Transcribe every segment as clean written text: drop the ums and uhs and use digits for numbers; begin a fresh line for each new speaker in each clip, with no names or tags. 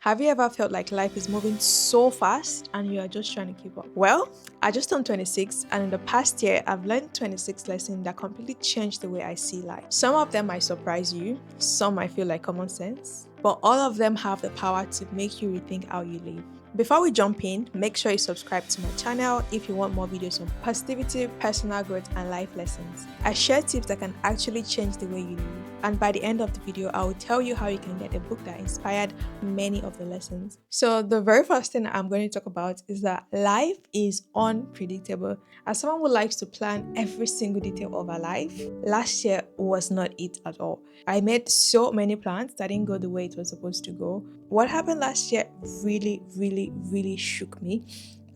Have you ever felt like life is moving so fast and you are just trying to keep up? Well, I just turned 26 and in the past year, I've learned 26 lessons that completely changed the way I see life. Some of them might surprise you, some might feel like common sense, but all of them have the power to make you rethink how you live. Before we jump in, make sure you subscribe to my channel if you want more videos on positivity, personal growth, and life lessons. I share tips that can actually change the way you live. And by the end of the video, I will tell you how you can get a book that inspired many of the lessons. So the very first thing I'm going to talk about is that life is unpredictable. As someone who likes to plan every single detail of our life, last year was not it at all. I made so many plans that didn't go the way it was supposed to go. What happened last year really shook me.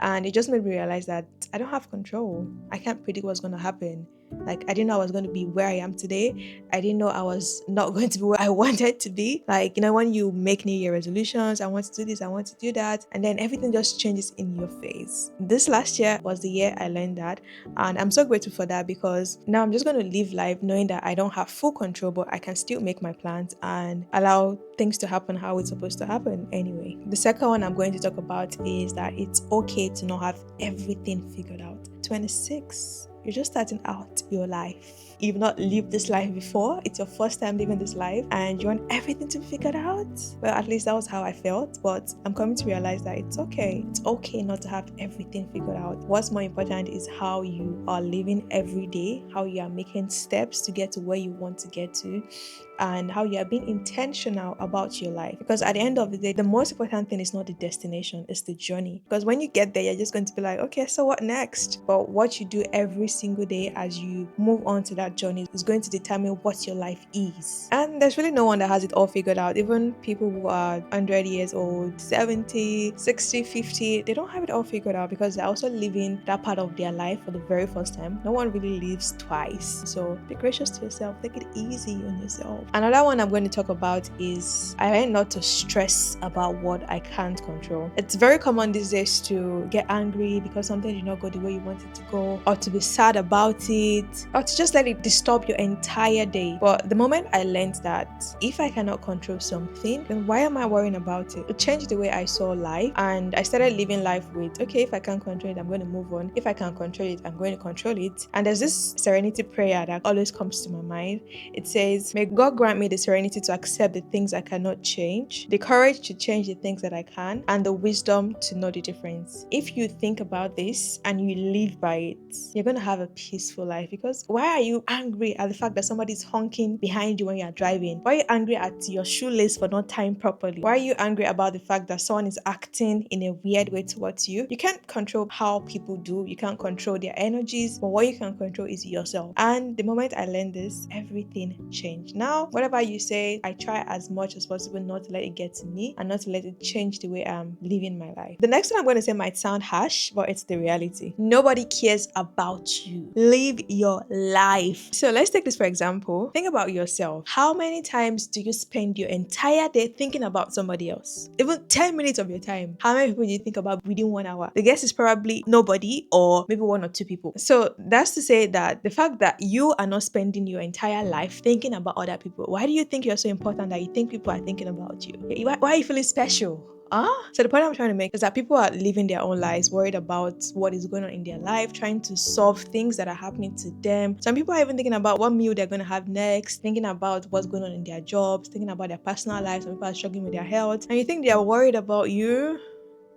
And it just made me realize that I don't have control. I can't predict what's going to happen. Like, I didn't know I was going to be where I am today. I didn't know I was not going to be where I wanted to be. Like, when you make New Year resolutions, I want to do this, I want to do that, and then everything just changes in your face. This last year was the year I learned that, and I'm so grateful for that because now I'm just going to live life knowing that I don't have full control, but I can still make my plans and allow things to happen how it's supposed to happen anyway. The second one I'm going to talk about is that it's okay to not have everything figured out. 26. You're just starting out your life. You've not lived this life before. It's your first time living this life and you want everything to be figured out. Well, at least that was how I felt, but I'm coming to realize that it's okay. It's okay not to have everything figured out. What's more important is how you are living every day, how you are making steps to get to where you want to get to, and how you are being intentional about your life. Because at the end of the day, the most important thing is not the destination, it's the journey. Because when you get there, you're just going to be like, okay, so what next? But what you do every single day as you move on to that journey is going to determine what your life is. And there's really no one that has it all figured out. Even people who are 100 years old, 70, 60, 50, they don't have it all figured out because they're also living that part of their life for the very first time. No one really lives twice. So be gracious to yourself. Take it easy on yourself. Another one I'm going to talk about is I learned not to stress about what I can't control. It's very common these days to get angry because something did not go the way you want it to go, or to be sad about it, or to just let it disturb your entire day. But the moment I learned that if I cannot control something, then why am I worrying about it? It changed the way I saw life, and I started living life with, okay, if I can't control it, I'm going to move on. If I can control it, I'm going to control it. And there's this serenity prayer that always comes to my mind. It says, may God grant me the serenity to accept the things I cannot change, the courage to change the things that I can, and the wisdom to know the difference. If you think about this and you live by it, you're going to have a peaceful life. Because why are you angry at the fact that somebody's honking behind you when you're driving? Why are you angry at your shoelace for not tying properly? Why are you angry about the fact that someone is acting in a weird way towards you? You can't control how people do. You can't control their energies, but what you can control is yourself. And the moment I learned this, everything changed. Now, whatever you say, I try as much as possible not to let it get to me and not to let it change the way I'm living my life. The next one I'm going to say might sound harsh, but it's the reality. Nobody cares about you. Live your life. So let's take this for example. Think about yourself. How many times do you spend your entire day thinking about somebody else? Even 10 minutes of your time. How many people do you think about within 1 hour? The guess is probably nobody, or maybe 1 or 2 people. So that's to say that the fact that you are not spending your entire life thinking about other people, why do you think you're so important that you think people are thinking about you? Why are you feeling special? So the point I'm trying to make is that people are living their own lives, worried about what is going on in their life, trying to solve things that are happening to them. Some people are even thinking about what meal they're going to have next, thinking about what's going on in their jobs, thinking about their personal lives. Some people are struggling with their health. And you think they are worried about you?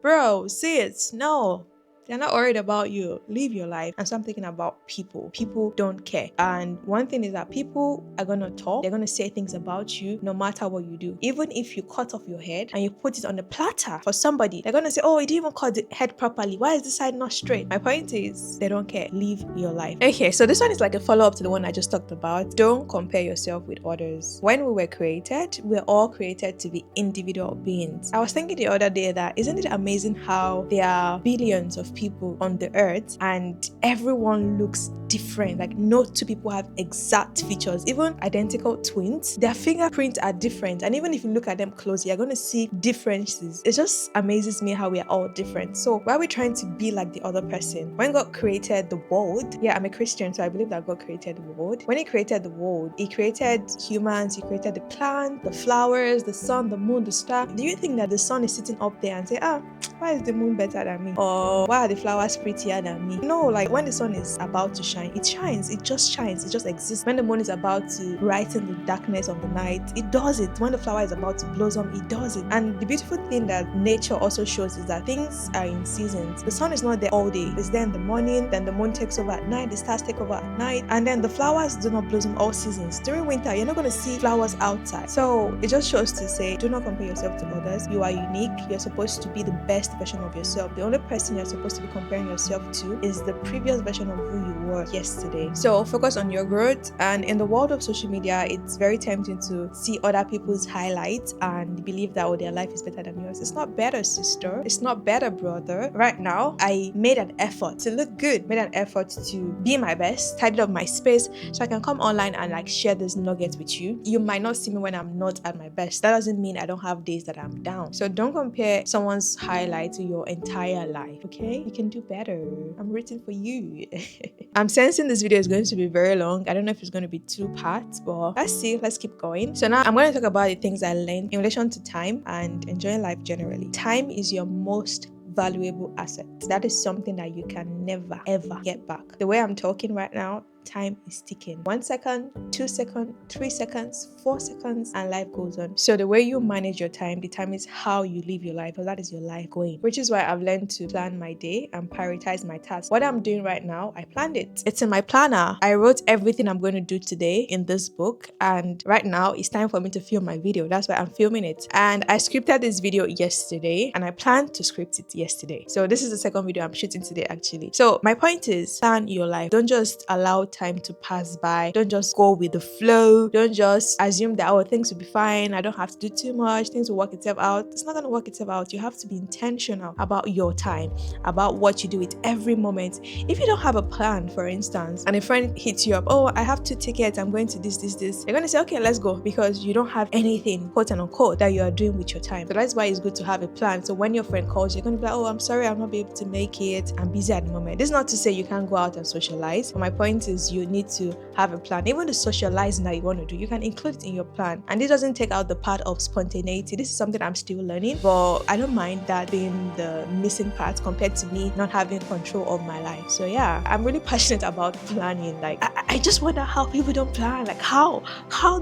Bro, see it. No. They're not worried about you. Live your life and stop thinking about people. People don't care. And one thing is that people are going to talk. They're going to say things about you no matter what you do. Even if you cut off your head and you put it on a platter for somebody, they're going to say, oh, you didn't even cut the head properly. Why is this side not straight? My point is, they don't care. Live your life. Okay, so this one is like a follow-up to the one I just talked about. Don't compare yourself with others. When we were created, we're all created to be individual beings. I was thinking the other day that isn't it amazing how there are billions of people on the earth and everyone looks different. Like no two people have exact features, even identical twins, their fingerprints are different, and even if you look at them closely, you're going to see differences. It just amazes me how we are all different. So why are we trying to be like the other person? When God created the world, I'm a Christian, so I believe that God created the world. When he created the world, he created humans, he created the plant, the flowers, the sun, the moon, the star. Do you think that the sun is sitting up there and say, why is the moon better than me? Or why are the flowers prettier than me? No, like when the sun is about to shine, it shines, it just exists. When the moon is about to brighten the darkness of the night, it does it. When the flower is about to blossom, it does it. And the beautiful thing that nature also shows is that things are in seasons. The sun is not there all day. It's there in the morning, then the moon takes over at night, the stars take over at night, and then the flowers do not blossom all seasons. During winter, you're not going to see flowers outside. So it just shows to say, do not compare yourself to others. You are unique. You're supposed to be the best version of yourself. The only person you're supposed to be comparing yourself to is the previous version of who you were yesterday. So focus on your growth. And in the world of social media, it's very tempting to see other people's highlights and believe that their life is better than yours. It's not better, sister. It's not better, brother. Right now, I made an effort to look good, made an effort to be my best, tidied up my space so I can come online and like share this nugget with you. You might not see me when I'm not at my best. That doesn't mean I don't have days that I'm down. So don't compare someone's highlight to your entire life, okay? You can do better. I'm rooting for you. I'm sensing this video is going to be very long. I don't know if it's going to be 2 parts, but let's see. Let's keep going. So now I'm going to talk about the things I learned in relation to time and enjoying life generally. Time is your most valuable asset. That is something that you can never ever get back. The way I'm talking right now, time is ticking. 1 second, 2 seconds, 3 seconds, 4 seconds, and life goes on. So the way you manage your time determines how you live your life, because that is your life going. Which is why I've learned to plan my day and prioritize my tasks. What I'm doing right now, I planned it. It's in my planner. I wrote everything I'm going to do today in this book, and right now it's time for me to film my video. That's why I'm filming it. And I scripted this video yesterday, and I planned to script it yesterday. So this is the second video I'm shooting today actually. So my point is, plan your life. Don't just allow time to pass by. Don't just go with the flow. Don't just assume that things will be fine, I don't have to do too much, things will work itself out. It's not going to work itself out. You have to be intentional about your time, about what you do with every moment. If you don't have a plan, for instance, and a friend hits you up, I have 2 tickets, I'm going to this, you're going to say, okay, let's go, because you don't have anything, quote and unquote, that you are doing with your time. So that's why it's good to have a plan. So when your friend calls, you're going to be like, I'm sorry, I'll not be able to make it, I'm busy at the moment. This is not to say you can't go out and socialize, but my point is you need to have a plan. Even the socializing that you want to do, you can include it in your plan. And this doesn't take out the part of spontaneity. This is something I'm still learning, but I don't mind that being the missing part compared to me not having control of my life. So yeah, I'm really passionate about planning. Like I just wonder how people don't plan. Like how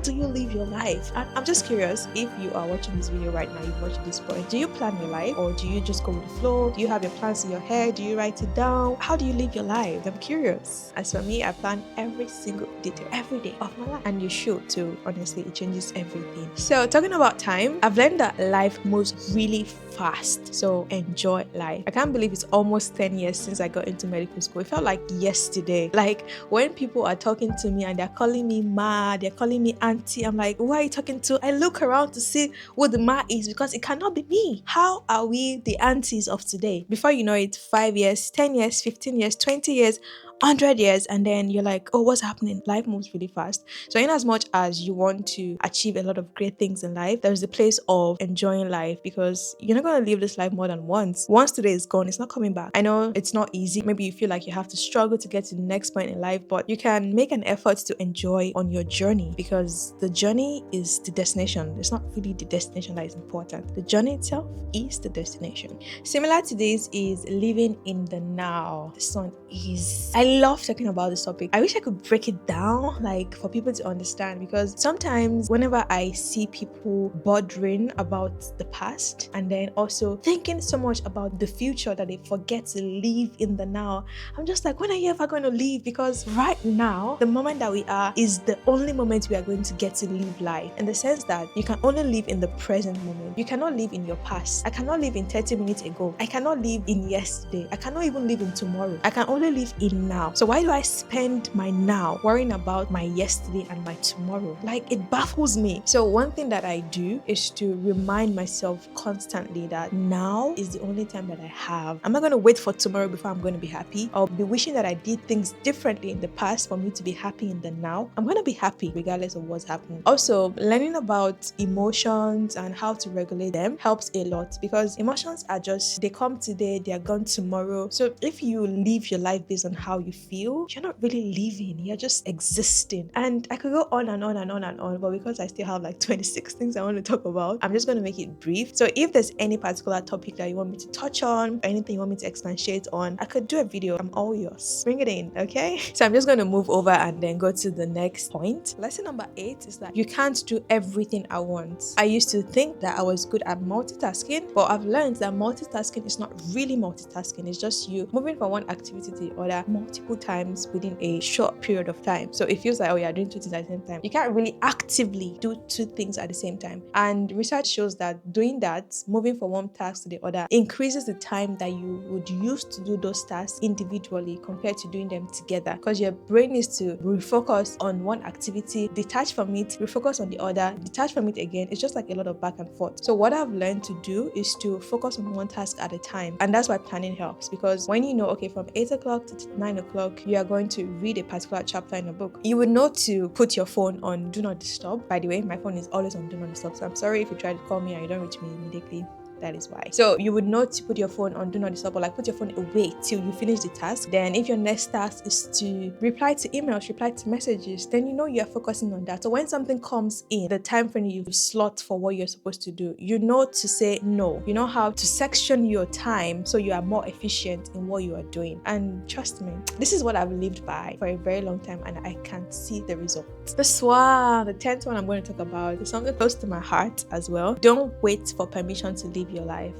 do you live your life? And I'm just curious, if you are watching this video right now, you've watched this point, do you plan your life, or do you just go with the flow? Do you have your plans in your head? Do you write it down? How do you live your life? I'm curious. As for me, I plan every single detail every day of my life, and you should too. Honestly, it changes everything. So talking about time, I've learned that life moves really fast, so enjoy life. I can't believe it's almost 10 years since I got into medical school. It felt like yesterday. Like when people are talking to me and they're calling me ma, they're calling me auntie, I'm like, who are you talking to? I look around to see who the ma is, because it cannot be me. How are we the aunties of today? Before you know it, 5 years, 10 years, 15 years, 20 years, 100 years, and then you're like, what's happening? Life moves really fast. So in as much as you want to achieve a lot of great things in life, there's a place of enjoying life, because you're not going to live this life more than once. Once today is gone, it's not coming back. I know it's not easy. Maybe you feel like you have to struggle to get to the next point in life, but you can make an effort to enjoy on your journey, because the journey is the destination. It's not really the destination that is important. The journey itself is the destination. Similar to this is living in the now. This one is, I love talking about this topic. I wish I could break it down, like for people to understand, because sometimes whenever I see people bothering about the past and then also thinking so much about the future that they forget to live in the now, I'm just like, when are you ever going to live? Because right now, the moment that we are is the only moment we are going to get to live life, in the sense that you can only live in the present moment. You cannot live in your past. I cannot live in 30 minutes ago. I cannot live in yesterday. I cannot even live in tomorrow. I can only live in now. So why do I spend my now worrying about my yesterday and my tomorrow? Like, it baffles me. So one thing that I do is to remind myself constantly that now is the only time that I have. I'm not going to wait for tomorrow before I'm going to be happy, or be wishing that I did things differently in the past for me to be happy in the now. I'm going to be happy regardless of what's happening. Also, learning about emotions and how to regulate them helps a lot, because emotions are just, they come today, they are gone tomorrow. So if you live your life based on how you feel, you're not really living, you're just existing. And I could go on and on and on and on, but because I still have like 26 things I want to talk about, I'm just going to make it brief. So if there's any particular topic that you want me to touch on, or anything you want me to expatiate on, I could do a video. I'm all yours. Bring it in, okay? So I'm just going to move over and then go to the next point. Lesson number 8 is that you can't do everything at once. I used to think that I was good at multitasking, but I've learned that multitasking is not really multitasking. It's just you moving from one activity to the other multiple times within a short period of time. So it feels like, oh, you're doing 2 things at the same time. You can't really actively do 2 things at the same time. And research shows that doing that, moving from one task to the other, increases the time that you would use to do those tasks individually compared to doing them together, because your brain needs to refocus on one activity, detach from it, refocus on the other, detach from it again. It's just like a lot of back and forth. So what I've learned to do is to focus on one task at a time. And that's why planning helps, because when you know, okay, from 8 o'clock to 9 o'clock, you are going to read a particular chapter in a book, you would know to put your phone on do not disturb. By the way, my phone is always on do not disturb, so I'm sorry if you try to call me and you don't reach me immediately. That is why. So you would know to put your phone on do not disturb, or like put your phone away till you finish the task. Then if your next task is to reply to emails, reply to messages, then you know you're focusing on that. So when something comes in the time frame you slot for what you're supposed to do, you know to say no. You know how to section your time so you are more efficient in what you are doing. And trust me, this is what I've lived by for a very long time, and I can see the results. This one, the 10th one I'm going to talk about, is something close to my heart as well. Don't wait for permission to live your life.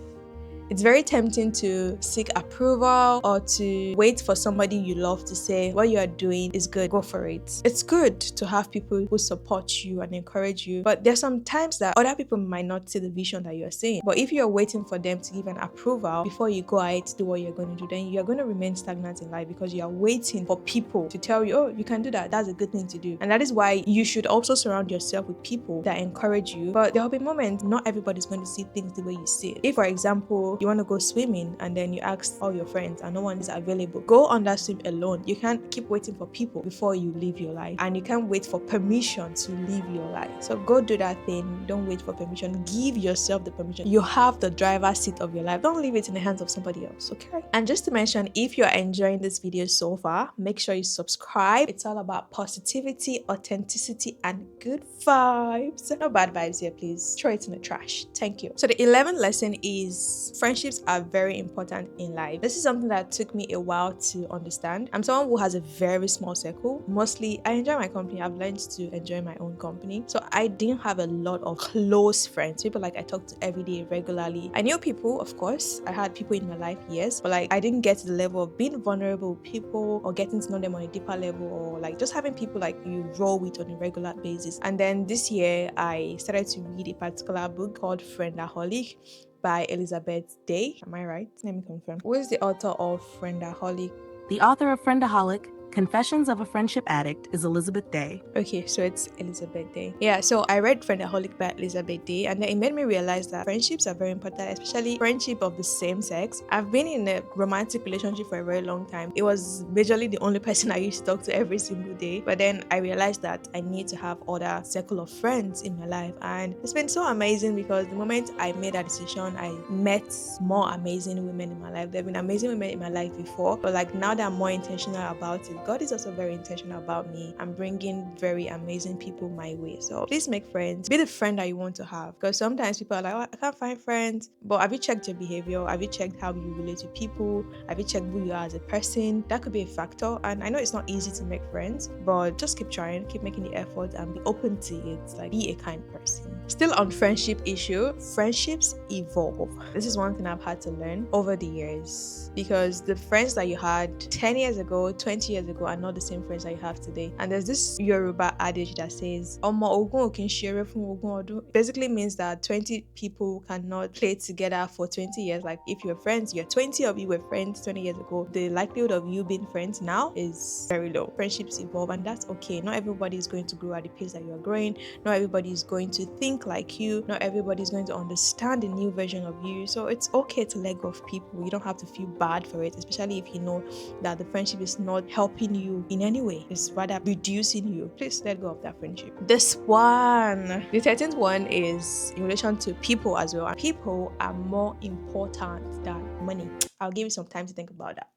It's very tempting to seek approval or to wait for somebody you love to say what you are doing is good. Go for it. It's good to have people who support you and encourage you, but there's some times that other people might not see the vision that you're seeing. But if you're waiting for them to give an approval before you go ahead to do what you're going to do, then you're going to remain stagnant in life, because you are waiting for people to tell you, oh, you can do that. That's a good thing to do. And that is why you should also surround yourself with people that encourage you. But there will be moments not everybody's going to see things the way you see it. If, for example, you want to go swimming and then you ask all your friends and no one is available, go on that swim alone. You can't keep waiting for people before you live your life, and you can't wait for permission to live your life. So go do that thing. Don't wait for permission. Give yourself the permission. You have the driver's seat of your life. Don't leave it in the hands of somebody else, okay? And just to mention, if you're enjoying this video so far, make sure you subscribe. It's all about positivity, authenticity, and good vibes. No bad vibes here, please. Throw it in the trash. Thank you. So the 11th lesson is friendships are very important in life. This is something that took me a while to understand. I'm someone who has a very small circle. Mostly, I enjoy my company. I've learned to enjoy my own company. So I didn't have a lot of close friends, people like I talk to every day regularly. I knew people, of course. I had people in my life, yes, but like I didn't get to the level of being vulnerable with people or getting to know them on a deeper level, or like just having people like you roll with on a regular basis. And then this year, I started to read a particular book called Friendaholic by Elizabeth Day. Am I right? Let me confirm. Who is the author of Friendaholic?
The author of Friendaholic, Confessions of a Friendship Addict, is Elizabeth Day.
Okay, so it's Elizabeth Day. Yeah, so I read Friendaholic by Elizabeth Day, and then it made me realize that friendships are very important, especially friendship of the same sex. I've been in a romantic relationship for a very long time. It was majorly the only person I used to talk to every single day. But then I realized that I need to have other circle of friends in my life, and it's been so amazing, because the moment I made that decision, I met more amazing women in my life. There have been amazing women in my life before, but like now that I'm more intentional about it, God is also very intentional about me. I'm bringing very amazing people my way. So please make friends. Be the friend that you want to have, because sometimes people are like, oh, I can't find friends. But have you checked your behavior? Have you checked how you relate to people? Have you checked who you are as a person? That could be a factor. And I know it's not easy to make friends, but just keep trying, keep making the effort, and be open to it. Like, be a kind person. Still on friendship issue, friendships evolve. This is one thing I've had to learn over the years, because the friends that you had 10 years ago, 20 years ago, ago are not the same friends that you have today. And there's this Yoruba adage that says, Omo ogun o kin shere fun ogun odun. Basically means that 20 people cannot play together for 20 years. Like if you're friends, you're 20 of you were friends 20 years ago, the likelihood of you being friends now is very low. Friendships evolve, and that's okay. Not everybody is going to grow at the pace that you're growing. Not everybody is going to think like you. Not everybody is going to understand a new version of you. So it's okay to let go of people. You don't have to feel bad for it, especially if you know that the friendship is not helping you in any way. It's rather reducing you. Please let go of that friendship. This one, the 13th one, is in relation to people as well. And people are more important than money. I'll give you some time to think about that.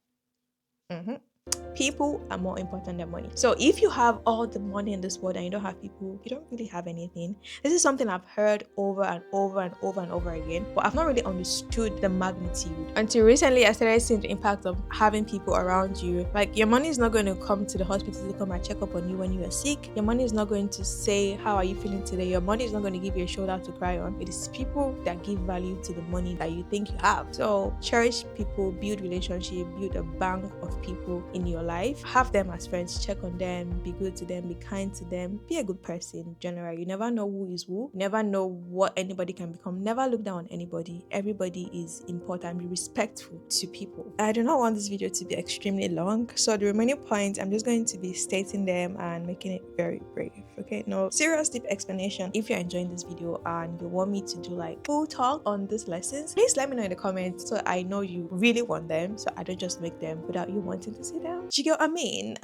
People are more important than money. So if you have all the money in this world and you don't have people, you don't really have anything. This is something I've heard over and over and over and over again, but I've not really understood the magnitude until recently. I started seeing the impact of having people around you. Like, your money is not going to come to the hospital to come and check up on you when you are sick. Your money is not going to say, how are you feeling today? Your money is not going to give you a shoulder to cry on. It is people that give value to the money that you think you have. So cherish people, build relationship, build a bank of people in your life. Have them as friends, check on them, be good to them, be kind to them, be a good person in general. You never know who is who. You never know what anybody can become. Never look down on anybody. Everybody is important. Be respectful to people. I do not want this video to be extremely long, so the remaining points, I'm just going to be stating them and making it very brief. Okay, no serious deep explanation. If you're enjoying this video and you want me to do like full talk on these lessons, please let me know in the comments so I know you really want them, so I don't just make them without you wanting to see them. Do you get what I mean?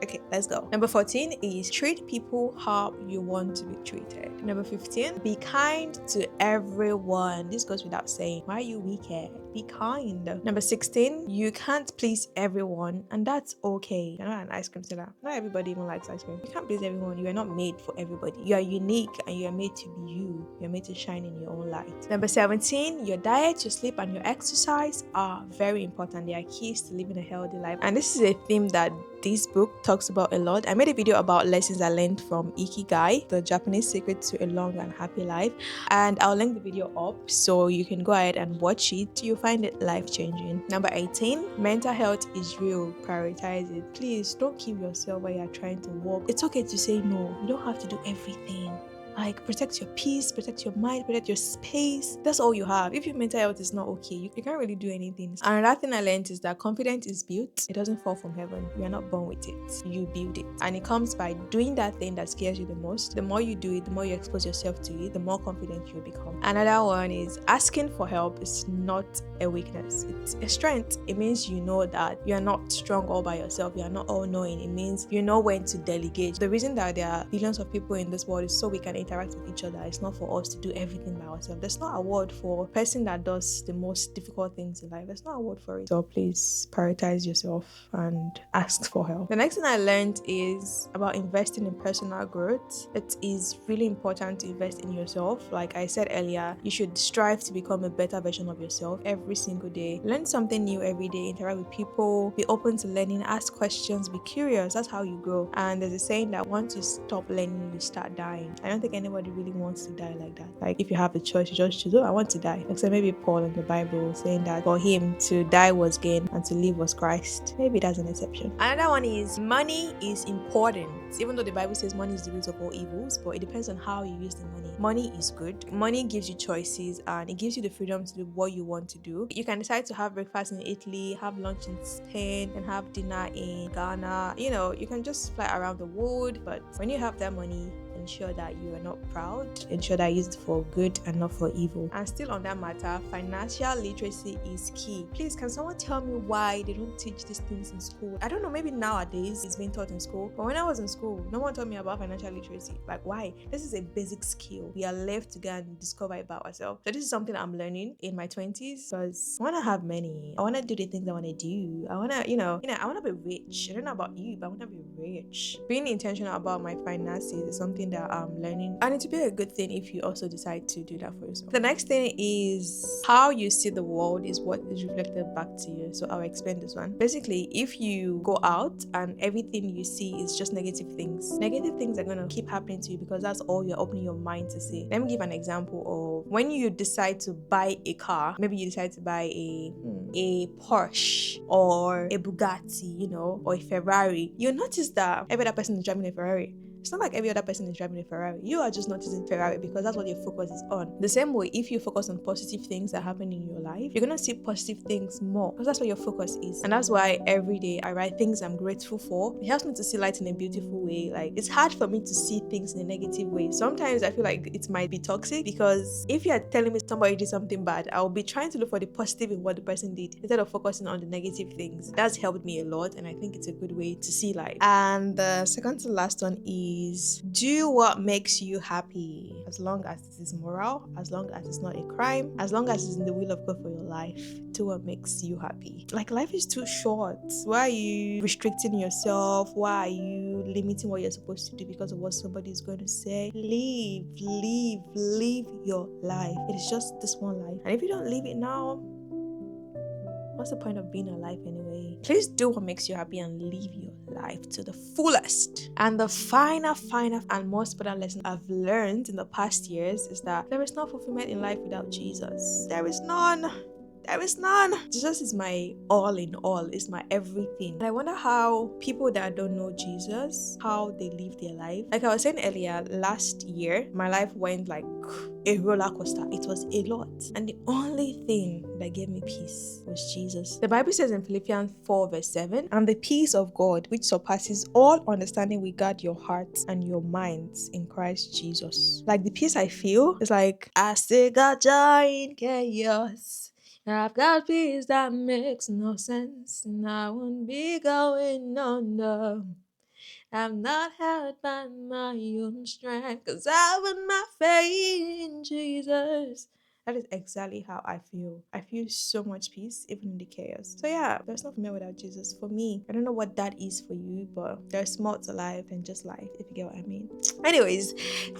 Okay, let's go. Number 14 is treat people how you want to be treated. Number 15, be kind to everyone. This goes without saying. Why are you wicked? Be kind. Number 16, you can't please everyone, and that's okay. You're not an ice cream seller. Not everybody even likes ice cream. You can't please everyone. You are not made for everybody. You are unique and you are made to be you. You're made to shine in your own light. Number 17, your diet, your sleep, and your exercise are very important. They are keys to living a healthy life. And this is a theme that this book talks about a lot. I made a video about lessons I learned from Ikigai, the Japanese secret to a long and happy life, and I'll link the video up so you can go ahead and watch it. You'll find it life-changing. Number 18, mental health is real. Prioritize it. Please don't kill yourself while you're trying to work. It's okay to say no. You don't have to do everything. Like, protect your peace, protect your mind, protect your space. That's all you have. If your mental health is not okay, you can't really do anything. Another thing I learned is that confidence is built. It doesn't fall from heaven. You are not born with it. You build it. And it comes by doing that thing that scares you the most. The more you do it, the more you expose yourself to it, the more confident you become. Another one is asking for help is not a weakness. It's a strength. It means you know that you are not strong all by yourself. You are not all knowing. It means you know when to delegate. The reason that there are billions of people in this world is so we can interact with each other. It's not for us to do everything by ourselves. There's no award for a person that does the most difficult things in life. There's no award for it. So please prioritize yourself and ask for help. The next thing I learned is about investing in personal growth. It is really important to invest in yourself. Like I said earlier, you should strive to become a better version of yourself every single day. Learn something new every day. Interact with people. Be open to learning. Ask questions. Be curious. That's how you grow. And there's a saying that once you stop learning, you start dying. I don't think anybody really wants to die like that. Like, if you have the choice, you just choose, oh, I want to die. Except maybe Paul in the Bible saying that for him to die was gain and to live was Christ. Maybe that's an exception. Another one is money is important. Even though the Bible says money is the root of all evils, but it depends on how you use the money. Money is good. Money gives you choices and it gives you the freedom to do what you want to do. You can decide to have breakfast in Italy, have lunch in Spain, and have dinner in Ghana. You know, you can just fly around the world, but when you have that money, ensure that you are not proud, ensure that it's for good and not for evil. And still on that matter, financial literacy is key. Please, can someone tell me why they don't teach these things in school? I don't know, maybe nowadays it's being taught in school, but when I was in school, no one told me about financial literacy. Like, why? This is a basic skill. We are left to go and discover about ourselves. So this is something I'm learning in my 20s because I want to have money. I want to do the things I want to do. I want to, I want to be rich. I don't know about you, but I want to be rich. Being intentional about my finances is something that that I'm learning, and it'll be a good thing if you also decide to do that for yourself. The next thing is how you see the world is what is reflected back to you. So I'll explain this one. Basically, if you go out and everything you see is just negative things are gonna keep happening to you because that's all you're opening your mind to see. Let me give an example of when you decide to buy a car. Maybe you decide to buy a Porsche or a Bugatti, or a Ferrari. You'll notice that every other person is driving a Ferrari. It's not like every other person is driving a Ferrari. You are just noticing Ferrari because that's what your focus is on. The same way, if you focus on positive things that happen in your life, you're gonna see positive things more because that's what your focus is. And that's why every day I write things I'm grateful for. It helps me to see light in a beautiful way. Like, it's hard for me to see things in a negative way. Sometimes I feel like it might be toxic because if you're telling me somebody did something bad, I'll be trying to look for the positive in what the person did instead of focusing on the negative things. That's helped me a lot, and I think it's a good way to see life. And the second to last one is do what makes you happy, as long as it is moral, as long as it's not a crime, as long as it's in the will of God for your life. Do what makes you happy. Like, life is too short. Why are you restricting yourself? Why are you limiting what you're supposed to do because of what somebody is going to say? Live your life. It is just this one life, and if you don't live it now, what's the point of being alive anyway? Please do what makes you happy and live your life to the fullest. And the final and most important lesson I've learned in the past years is that there is no fulfillment in life without Jesus. There is none. Jesus is my all in all, is my everything. And I wonder how people that don't know Jesus, how they live their life. Like I was saying earlier, last year, my life went like a roller coaster. It was a lot. And the only thing that gave me peace was Jesus. The Bible says in Philippians 4 verse 7, and the peace of God, which surpasses all understanding, will guard your hearts and your minds in Christ Jesus. Like, the peace I feel is like, I still got joy in chaos. I've got peace that makes no sense, and I won't be going under. I'm not held by my own strength, cause I put my faith in Jesus. That is exactly how I feel. I feel so much peace, even in the chaos. So yeah, there's nothing more without Jesus for me. I don't know what that is for you, but there's more to life than just life, if you get what I mean. Anyways,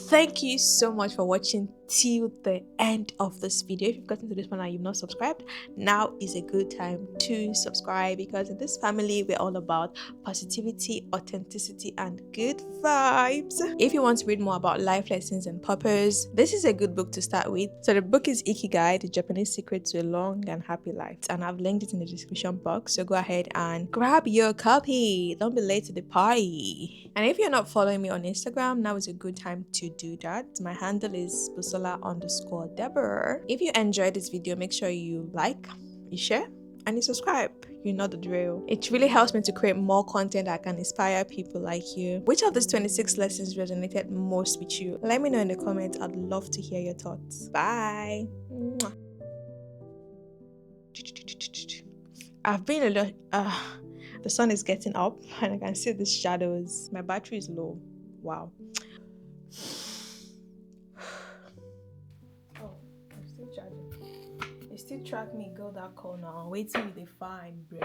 thank you so much for watching till the end of this video. If you've gotten to this point and you've not subscribed, now is a good time to subscribe, because in this family, we're all about positivity, authenticity, and good vibes. If you want to read more about life lessons and purpose, this is a good book to start with. So the book is Ikigai, the Japanese secret to a long and happy life, and I've linked it in the description box, so go ahead and grab your copy. Don't be late to the party. And if you're not following me on Instagram, now is a good time to do that. My handle is Busola_Deborah. If you enjoyed this video, make sure you like, you share, and you subscribe. You know the drill. It really helps me to create more content that can inspire people like you. Which of these 26 lessons resonated most with you? Let me know in the comments. I'd love to hear your thoughts. Bye. I've been a lot. The sun is getting up and I can see the shadows. My battery is low. Wow. Oh, I'm still charging. You still track me, go that corner. Wait till they find, bro.